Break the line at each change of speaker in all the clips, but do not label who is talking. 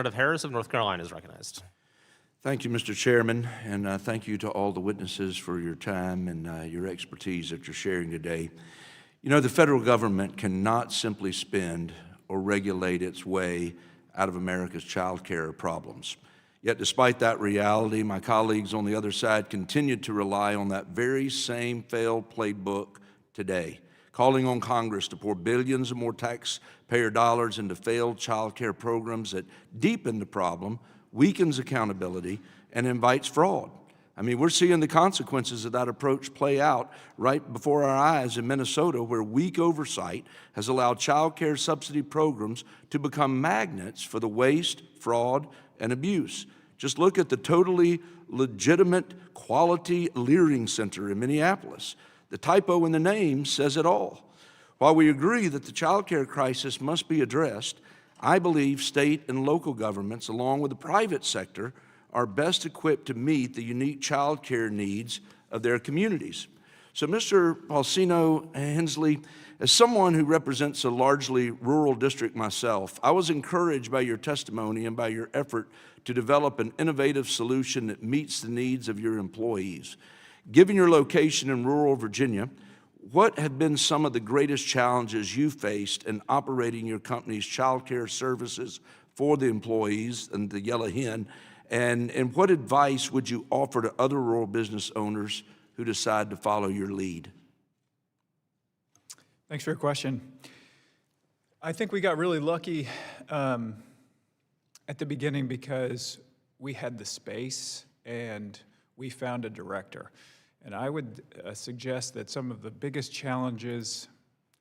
Representative Harris of North Carolina is recognized.
Thank you, Mr. Chairman, and thank you to all the witnesses for your time and your expertise that you're sharing today. You know, the federal government cannot simply spend or regulate its way out of America's child care problems. Yet despite that reality, my colleagues on the other side continue to rely on that very same failed playbook today, calling on Congress to pour billions of more taxpayer dollars into failed child care programs that deepen the problem, weakens accountability, and invites fraud. I mean, we're seeing the consequences of that approach play out right before our eyes in Minnesota, where weak oversight has allowed child care subsidy programs to become magnets for the waste, fraud, and abuse. Just look at the totally legitimate Quality Learning Center in Minneapolis. The typo in the name says it all. While we agree that the child care crisis must be addressed, I believe state and local governments, along with the private sector, are best equipped to meet the unique child care needs of their communities. So, Mr. Paulsino Hensley, as someone who represents a largely rural district myself, I was encouraged by your testimony and by your effort to develop an innovative solution that meets the needs of your employees. Given your location in rural Virginia, what have been some of the greatest challenges you faced in operating your company's child care services for the employees and the Yellow Hen? And what advice would you offer to other rural business owners who decide to follow your lead?
Thanks for your question. I think we got really lucky at the beginning because we had the space and we found a director. And I would suggest that some of the biggest challenges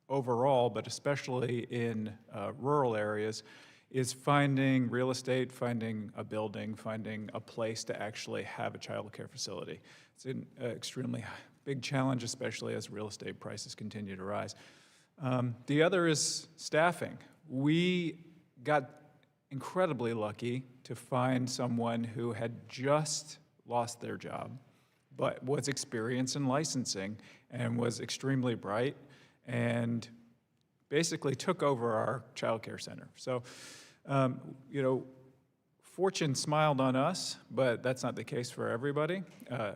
overall, but especially in rural areas, is finding real estate, finding a building, finding a place to actually have a child care facility. It's an extremely big challenge, especially as real estate prices continue to rise. The other is staffing. We got incredibly lucky to find someone who had just lost their job, but was experienced in licensing and was extremely bright and basically took over our child care center. So, you know, fortune smiled on us, but that's not the case for everybody.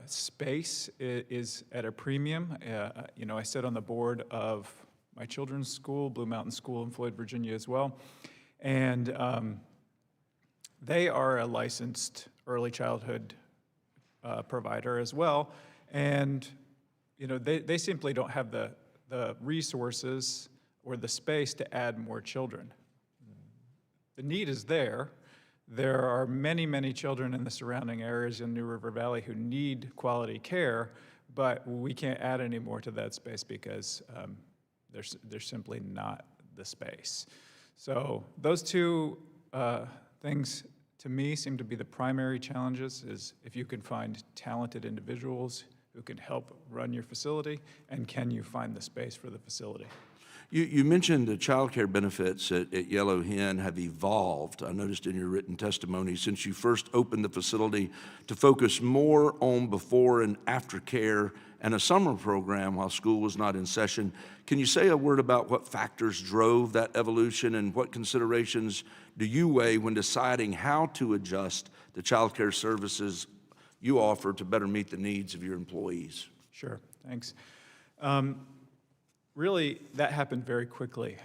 Space is at a premium. You know, I sit on the board of my children's school, Blue Mountain School in Floyd, Virginia as well, and they are a licensed early childhood provider as well, and you know they simply don't have the resources or the space to add more children. The need is there. There are many, many children in the surrounding areas in New River Valley who need quality care, but we can't add any more to that space because there's simply not the space. So those two things to me seem to be the primary challenges, is if you can find talented individuals who can help run your facility, and can you find the space for the facility?
You mentioned the child care benefits at Yellow Hen have evolved, I noticed in your written testimony, since you first opened the facility to focus more on before and after care and a summer program while school was not in session. Can you say a word about what factors drove that evolution, and what considerations do you weigh when deciding how to adjust the child care services you offer to better meet the needs of your employees?
Sure, thanks. Really, that happened very quickly.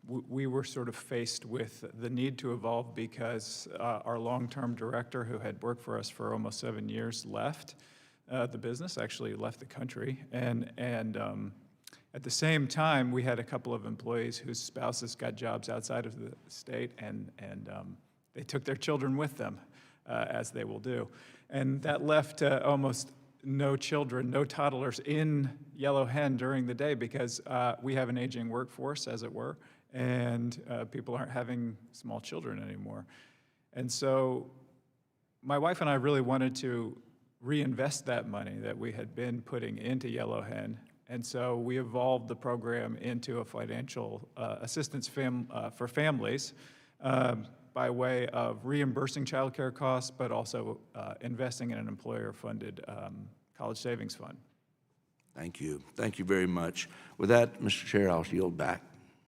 We were sort of faced with the need to evolve because our long-term director, who had worked for us for almost 7 years, left the business, actually left the country. And at the same time, we had a couple of employees whose spouses got jobs outside of the state, and they took their children with them, as they will do. And that left almost no children, no toddlers in Yellow Hen during the day because we have an aging workforce, as it were, and people aren't having small children anymore. And so my wife and I really wanted to reinvest that money that we had been putting into Yellow Hen, and so we evolved the program into a financial assistance for families by way of reimbursing child care costs, but also investing in an employer-funded college savings fund.
Thank you. Thank you very much. With that, Mr. Chair, I'll yield back.